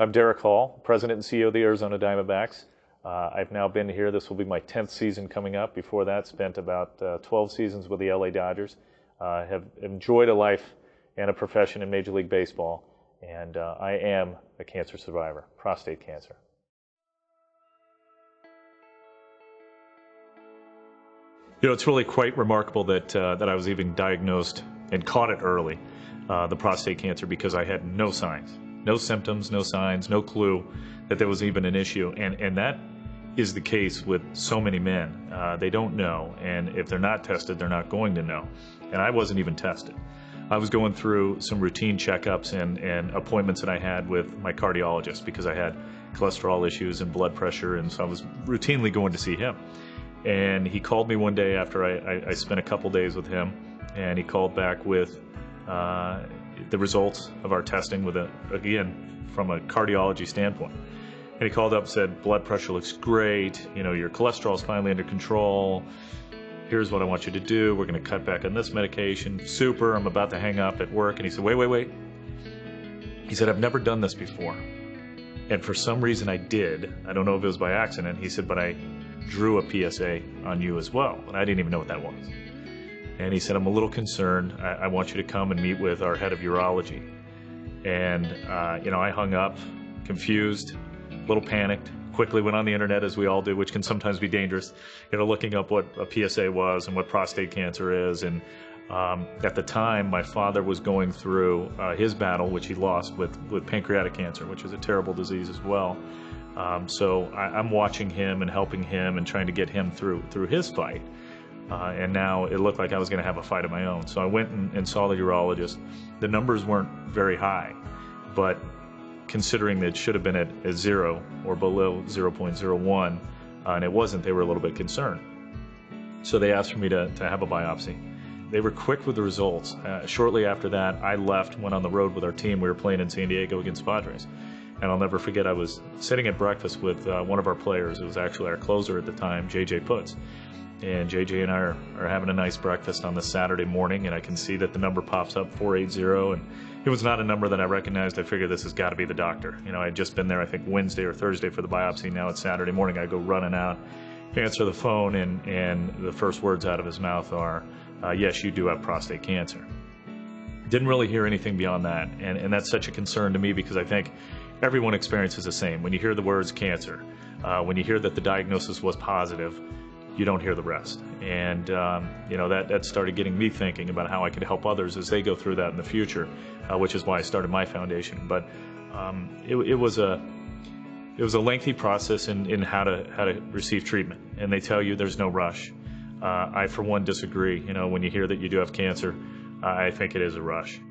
I'm Derrick Hall, President and CEO of the Arizona Diamondbacks. I've now been here. This will be my 10th season coming up. Before that, spent about 12 seasons with the LA Dodgers. Have enjoyed a life and a profession in Major League Baseball, and I am a cancer survivor, prostate cancer. You know, it's really quite remarkable that I was even diagnosed and caught it early, the prostate cancer, because I had no signs. No symptoms, no signs, no clue that there was even an issue. And that is the case with so many men. They don't know, and if they're not tested, they're not going to know. And I wasn't even tested. I was going through some routine checkups and appointments that I had with my cardiologist because I had cholesterol issues and blood pressure, and so I was routinely going to see him. And he called me one day after I spent a couple days with him, and he called back with the results of our testing again, from a cardiology standpoint. And he called up and said, blood pressure looks great, you know, your cholesterol's finally under control. Here's what I want you to do. We're going to cut back on this medication. Super, I'm about to hang up at work. And he said, wait. He said, I've never done this before. And for some reason I did. I don't know if it was by accident. He said, but I drew a PSA on you as well. And I didn't even know what that was. And he said, I'm a little concerned. I want you to come and meet with our head of urology. And, you know, I hung up, confused, a little panicked, quickly went on the internet, as we all do, which can sometimes be dangerous, you know, looking up what a PSA was and what prostate cancer is. And at the time, my father was going through his battle, which he lost with pancreatic cancer, which is a terrible disease as well. So I'm watching him and helping him and trying to get him through his fight. And now it looked like I was going to have a fight of my own. So I went and saw the urologist. The numbers weren't very high, but considering that it should have been at 0 or below 0.01, and it wasn't, they were a little bit concerned. So they asked for me to have a biopsy. They were quick with the results. Shortly after that, I left, went on the road with our team. We were playing in San Diego against Padres. And I'll never forget, I was sitting at breakfast with one of our players. It was actually our closer at the time, JJ Putz. And JJ and I are having a nice breakfast on this Saturday morning, and I can see that the number pops up, 480, and it was not a number that I recognized. I figured this has got to be the doctor. You know, I had just been there, I think, Wednesday or Thursday for the biopsy. Now it's Saturday morning. I go running out, answer the phone, and the first words out of his mouth are, yes, you do have prostate cancer. Didn't really hear anything beyond that, and that's such a concern to me because I think everyone experiences the same. When you hear the words cancer, when you hear that the diagnosis was positive, you don't hear the rest. And you know, that started getting me thinking about how I could help others as they go through that in the future, which is why I started my foundation. But it was a lengthy process in how to receive treatment, and they tell you there's no rush. I, for one, disagree. You know, when you hear that you do have cancer, I think it is a rush.